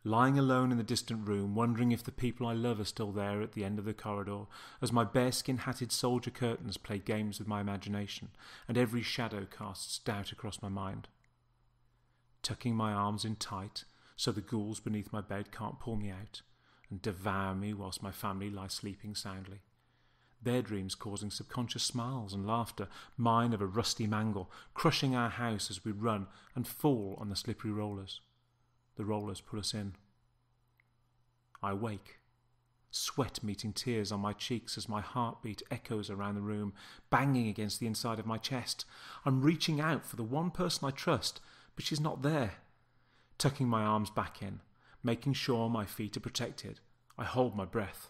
lying alone in the distant room, wondering if the people I love are still there at the end of the corridor, as my bearskin-hatted soldier curtains play games with my imagination, and every shadow casts doubt across my mind. Tucking my arms in tight, so the ghouls beneath my bed can't pull me out, and devour me whilst my family lie sleeping soundly. Their dreams causing subconscious smiles and laughter, mine of a rusty mangle, crushing our house as we run and fall on the slippery rollers. The rollers pull us in. I wake, sweat meeting tears on my cheeks as my heartbeat echoes around the room, banging against the inside of my chest. I'm reaching out for the one person I trust, but she's not there. Tucking my arms back in, making sure my feet are protected, I hold my breath.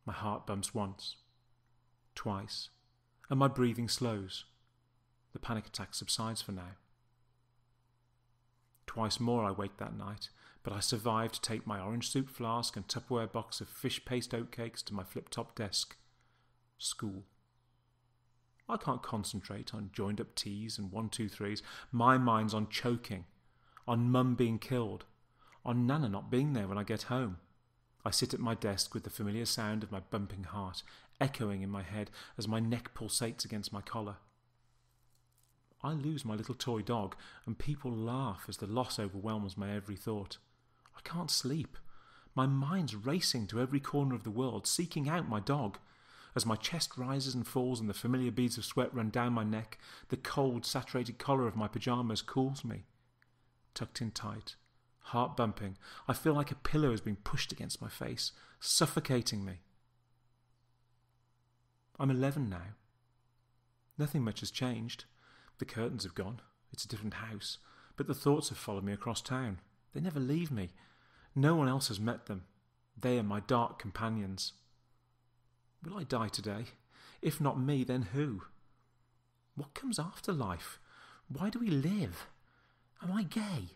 My heart bumps once, twice, and my breathing slows. The panic attack subsides for now. Twice more I wake that night, but I survive to take my orange soup flask and Tupperware box of fish paste oatcakes to my flip-top desk. School. I can't concentrate on joined-up T's and 1, 2, 3s. My mind's on choking, on Mum being killed, on Nana not being there when I get home. I sit at my desk with the familiar sound of my bumping heart echoing in my head as my neck pulsates against my collar. I lose my little toy dog, and people laugh as the loss overwhelms my every thought. I can't sleep. My mind's racing to every corner of the world, seeking out my dog. As my chest rises and falls and the familiar beads of sweat run down my neck, the cold, saturated collar of my pyjamas cools me. Tucked in tight, heart bumping, I feel like a pillow has been pushed against my face, suffocating me. I'm 11 now. Nothing much has changed. The curtains have gone. It's a different house. But the thoughts have followed me across town. They never leave me. No one else has met them. They are my dark companions. Will I die today? If not me, then who? What comes after life? Why do we live? Am I gay?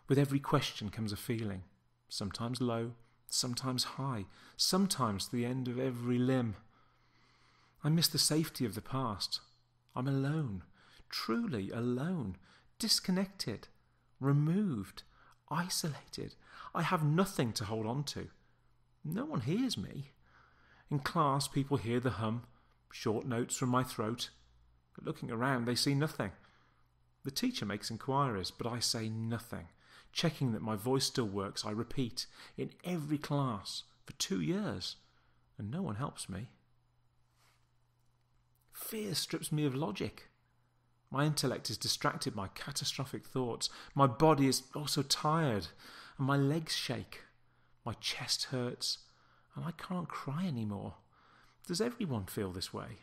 With every question comes a feeling. Sometimes low, sometimes high, sometimes to the end of every limb. I miss the safety of the past. I'm alone, truly alone, disconnected, removed, isolated. I have nothing to hold on to. No one hears me. In class, people hear the hum, short notes from my throat. But looking around, they see nothing. The teacher makes inquiries, but I say nothing. Checking that my voice still works, I repeat, in every class, for 2 years, and no one helps me. Fear strips me of logic. My intellect is distracted by catastrophic thoughts. My body is also tired, and my legs shake. My chest hurts, and I can't cry anymore. Does everyone feel this way?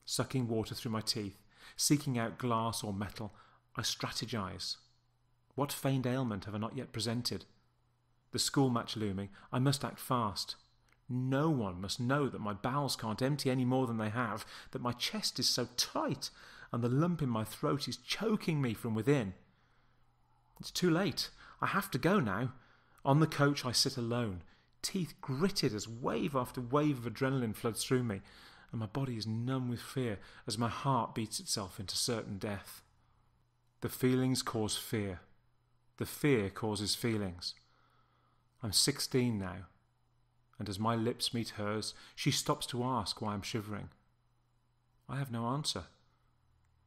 Sucking water through my teeth, seeking out glass or metal, I strategize. What feigned ailment have I not yet presented? The school match looming, I must act fast. No one must know that my bowels can't empty any more than they have, that my chest is so tight and the lump in my throat is choking me from within. It's too late. I have to go now. On the coach I sit alone, teeth gritted as wave after wave of adrenaline floods through me, and my body is numb with fear as my heart beats itself into certain death. The feelings cause fear. The fear causes feelings. I'm 16 now, and as my lips meet hers, she stops to ask why I'm shivering. I have no answer.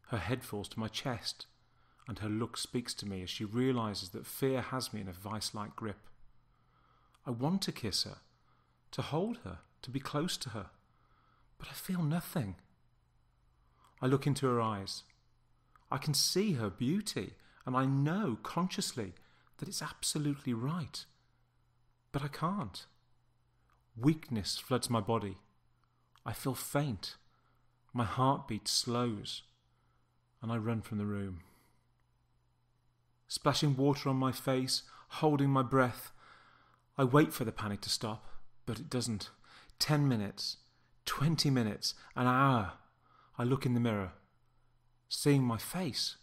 Her head falls to my chest, and her look speaks to me as she realizes that fear has me in a vice-like grip. I want to kiss her, to hold her, to be close to her, but I feel nothing. I look into her eyes. I can see her beauty, and I know consciously that it's absolutely right. But I can't. Weakness floods my body. I feel faint. My heartbeat slows, and I run from the room. Splashing water on my face, holding my breath, I wait for the panic to stop, but it doesn't. 10 minutes, 20 minutes, an hour. I look in the mirror, seeing my face.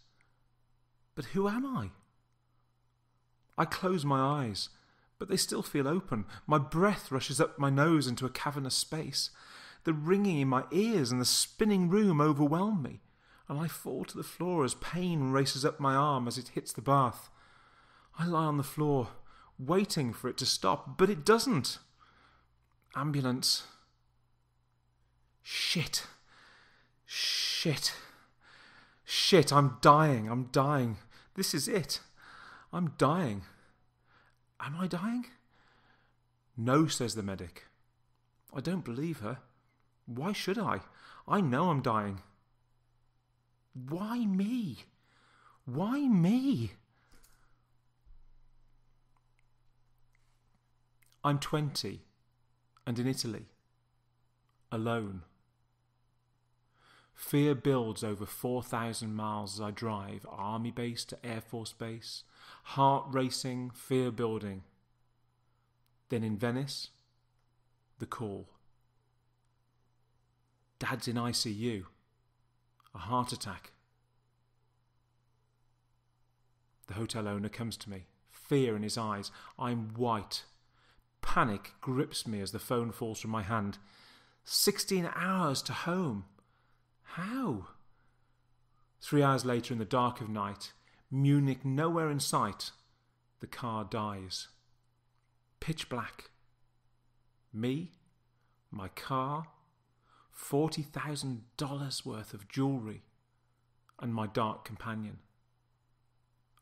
But who am I? I close my eyes, but they still feel open. My breath rushes up my nose into a cavernous space. The ringing in my ears and the spinning room overwhelm me, and I fall to the floor as pain races up my arm as it hits the bath. I lie on the floor, waiting for it to stop, but it doesn't. Ambulance. Shit. I'm dying. This is it. I'm dying. Am I dying? No, says the medic. I don't believe her. Why should I? I know I'm dying. Why me? Why me? I'm 20 and in Italy, alone. Fear builds over 4,000 miles as I drive, army base to Air Force base, heart racing, fear building. Then in Venice, the call. Dad's in ICU, a heart attack. The hotel owner comes to me, fear in his eyes. I'm white. Panic grips me as the phone falls from my hand. 16 hours to home. How? 3 hours later in the dark of night, Munich nowhere in sight, the car dies. Pitch black. Me, my car, $40,000 worth of jewellery, and my dark companion.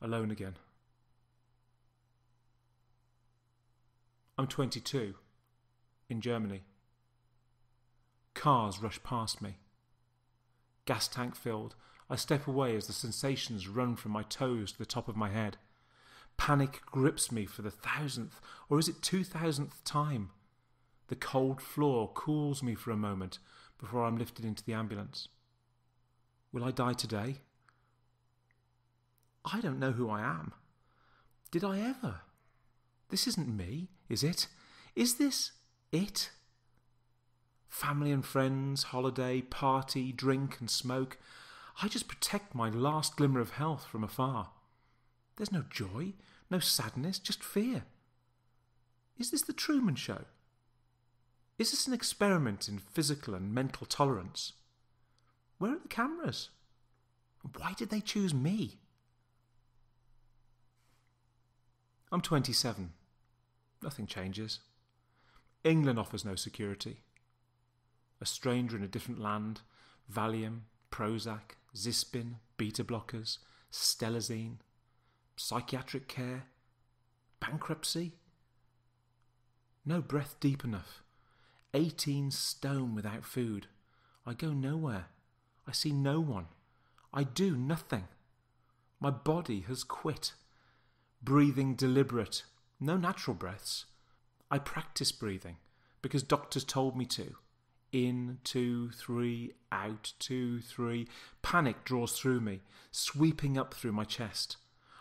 Alone again. I'm 22, in Germany. Cars rush past me. Gas tank filled, I step away as the sensations run from my toes to the top of my head. Panic grips me for the 1,000th, or is it 2,000th time? The cold floor cools me for a moment before I'm lifted into the ambulance. Will I die today? I don't know who I am. Did I ever? This isn't me, is it? Is this it? Family and friends, holiday, party, drink and smoke. I just protect my last glimmer of health from afar. There's no joy, no sadness, just fear. Is this the Truman Show? Is this an experiment in physical and mental tolerance? Where are the cameras? Why did they choose me? I'm 27. Nothing changes. England offers no security. A stranger in a different land, Valium, Prozac, Zispin, beta blockers, Stelazine, psychiatric care, bankruptcy. No breath deep enough. 18 stone without food. I go nowhere. I see no one. I do nothing. My body has quit. Breathing deliberate. No natural breaths. I practice breathing because doctors told me to. In, 2, 3, out, 2, 3. Panic draws through me, sweeping up through my chest.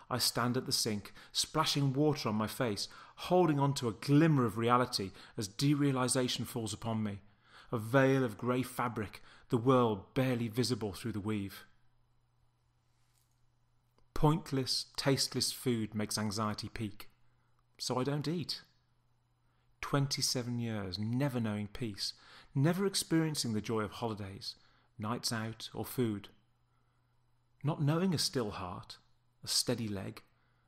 I stand at the sink, splashing water on my face, holding on to a glimmer of reality as derealization falls upon me. A veil of grey fabric, the world barely visible through the weave. Pointless, tasteless food makes anxiety peak. So I don't eat. 27 years, never knowing peace, never experiencing the joy of holidays, nights out or food. Not knowing a still heart, a steady leg,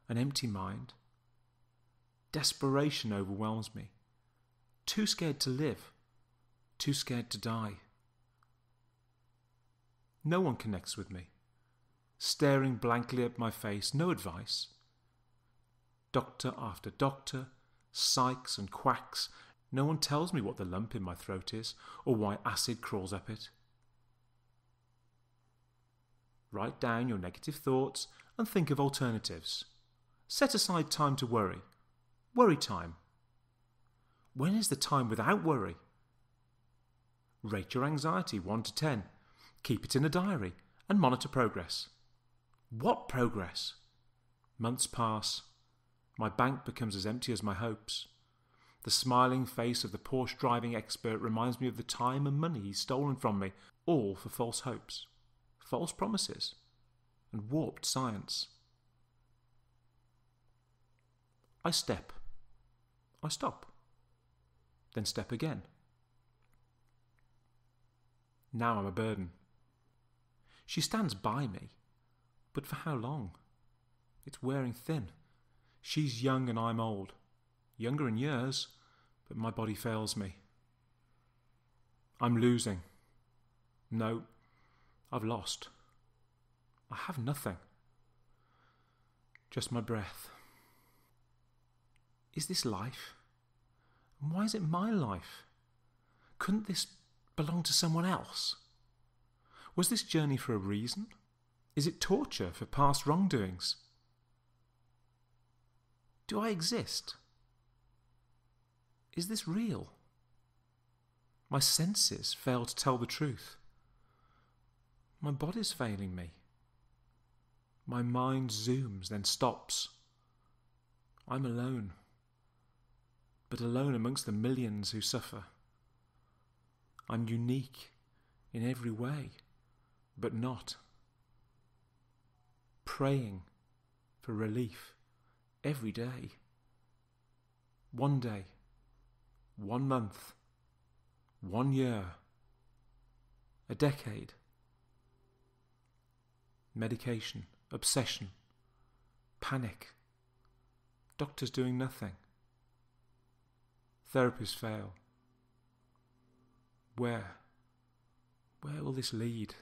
an empty mind. Desperation overwhelms me. Too scared to live, too scared to die. No one connects with me. Staring blankly at my face, no advice. Doctor after doctor, psychs and quacks, no one tells me what the lump in my throat is or why acid crawls up it. Write down your negative thoughts and think of alternatives. Set aside time to worry. Worry time. When is the time without worry? Rate your anxiety 1 to 10. Keep it in a diary and monitor progress. What progress? Months pass. My bank becomes as empty as my hopes. The smiling face of the Porsche driving expert reminds me of the time and money he's stolen from me, all for false hopes, false promises, and warped science. I step. I stop. Then step again. Now I'm a burden. She stands by me, but for how long? It's wearing thin. She's young and I'm old. Younger in years, but my body fails me. I'm losing. No, I've lost. I have nothing. Just my breath. Is this life? And why is it my life? Couldn't this belong to someone else? Was this journey for a reason? Is it torture for past wrongdoings? Do I exist? Is this real? My senses fail to tell the truth. My body's failing me. My mind zooms, then stops. I'm alone, but alone amongst the millions who suffer. I'm unique in every way, but not. Praying for relief every day. One day, 1 month, 1 year, a decade. Medication, obsession, panic. Doctors doing nothing. Therapists fail. Where will this lead?